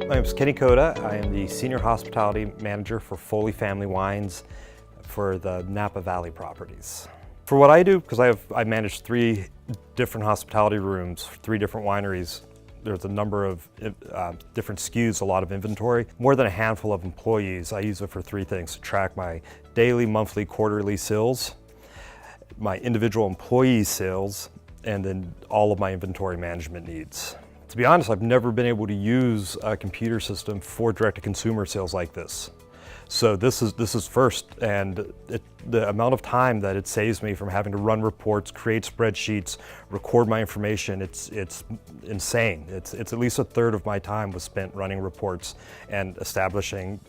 My name is Koda. I am the Senior Hospitality Manager for Foley Family Wines for the Napa Valley properties. For what I do, because I manage 3 different hospitality rooms, 3 different wineries, there's a number of different SKUs, a lot of inventory, more than a handful of employees. I use it for 3 things: to track my daily, monthly, quarterly sales, my individual employee sales, and then all of my inventory management needs. To be honest, I've never been able to use a computer system for direct-to-consumer sales like this. So this is first, and the amount of time that it saves me from having to run reports, create spreadsheets, record my information, it's insane. It's at least a third of my time was spent running reports and establishing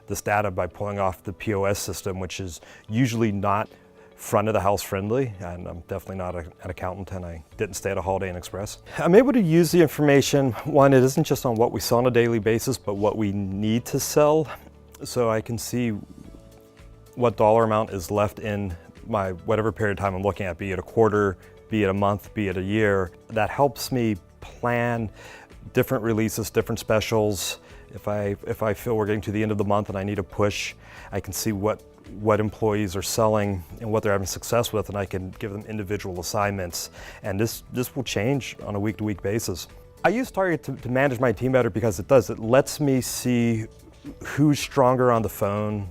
this data by pulling off the POS system, which is usually not front of the house friendly, and I'm definitely not an accountant, and I didn't stay at a Holiday Inn Express. I'm able to use the information. One, it isn't just on what we sell on a daily basis, but what we need to sell. So I can see what dollar amount is left in my whatever period of time I'm looking at, be it a quarter, be it a month, be it a year. That helps me plan different releases, different specials. If I feel we're getting to the end of the month and I need a push, I can see what employees are selling and what they're having success with, and I can give them individual assignments. And this will change on a week-to-week basis. I use Target to manage my team better because it lets me see who's stronger on the phone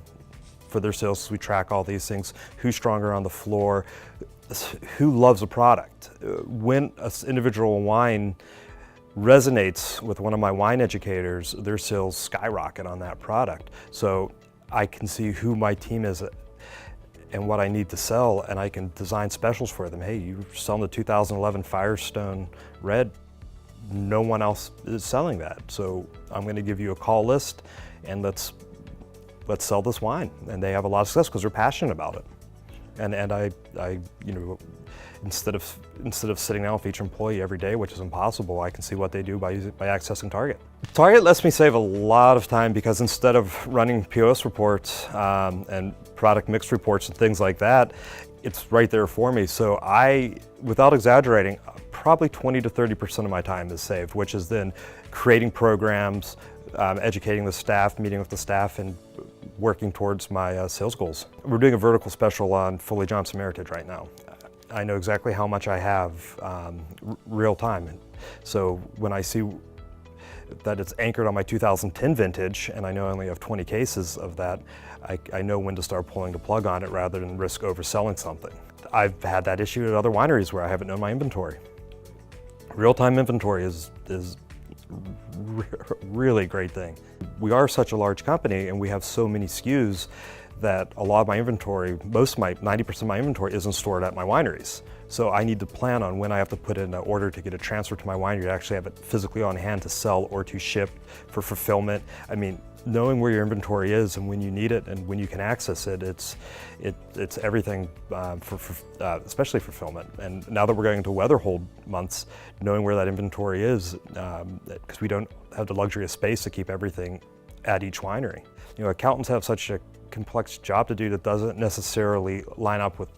for their sales. We track all these things, who's stronger on the floor, who loves a product. When an individual wine resonates with one of my wine educators, their sales skyrocket on that product. So I can see who my team is and what I need to sell, and I can design specials for them. Hey, you're selling the 2011 Firestone Red. No one else is selling that. So I'm going to give you a call list, and let's sell this wine. And they have a lot of success because they're passionate about it. And I instead of sitting down with each employee every day, which is impossible, I can see what they do by accessing Target. Target lets me save a lot of time because instead of running POS reports and product mix reports and things like that, it's right there for me. So without exaggerating, probably 20 to 30% of my time is saved, which is then creating programs, educating the staff, meeting with the staff, and working towards my sales goals. We're doing a vertical special on Foley Johnson Meritage right now. I know exactly how much I have real time. So when I see that it's anchored on my 2010 vintage and I know I only have 20 cases of that, I know when to start pulling the plug on it rather than risk overselling something. I've had that issue at other wineries where I haven't known my inventory. Real-time inventory is really great thing. We are such a large company and we have so many SKUs that a lot of my inventory, 90% of my inventory isn't stored at my wineries. So I need to plan on when I have to put in an order to get it transferred to my winery to actually have it physically on hand to sell or to ship for fulfillment. I mean, knowing where your inventory is and when you need it and when you can access it, it's everything especially fulfillment. And now that we're going into weather hold months, knowing where that inventory is, because we don't have the luxury of space to keep everything at each winery. You know, accountants have such a complex job to do that doesn't necessarily line up with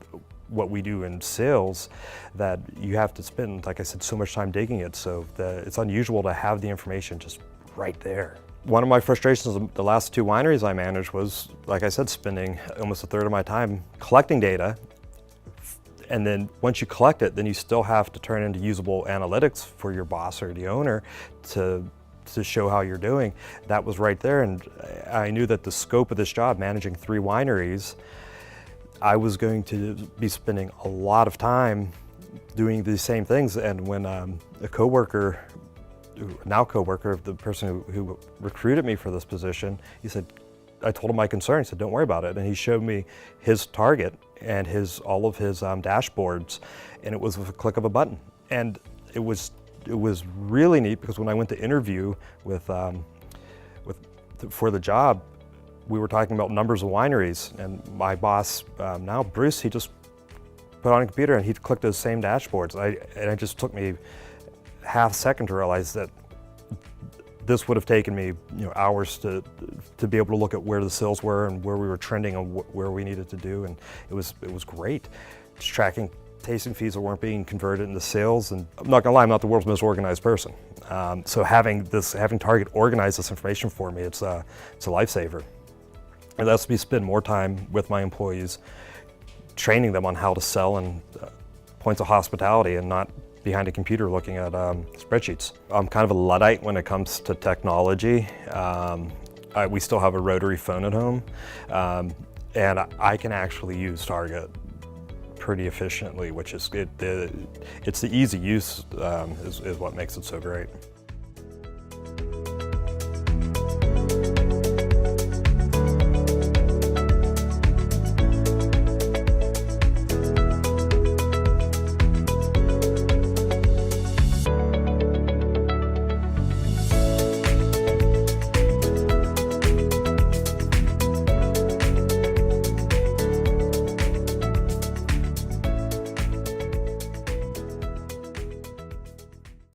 what we do in sales, that you have to spend, like I said, so much time digging it. So it's unusual to have the information just right there. One of my frustrations of the last 2 wineries I managed was, like I said, spending almost a third of my time collecting data. And then once you collect it, then you still have to turn into usable analytics for your boss or the owner to show how you're doing. That was right there, and I knew that the scope of this job, managing 3 wineries, I was going to be spending a lot of time doing these same things. And when a coworker, now coworker, the person who recruited me for this position, he said, I told him my concern. He said, don't worry about it. And he showed me his target and all of his dashboards, and it was with a click of a button. And it was really neat because when I went to interview for the job, we were talking about numbers of wineries, and my boss now, Bruce, he just put on a computer and he clicked those same dashboards. And it just took me half a second to realize that this would have taken me hours to be able to look at where the sales were and where we were trending and where we needed to do, and it was great. Just tracking tasting fees that weren't being converted into sales, and I'm not gonna lie, I'm not the world's most organized person. So having Target organize this information for me, it's a lifesaver. It lets me spend more time with my employees, training them on how to sell and points of hospitality and not behind a computer looking at spreadsheets. I'm kind of a Luddite when it comes to technology. We still have a rotary phone at home, and I can actually use Target pretty efficiently, which is it's the easy use is what makes it so great.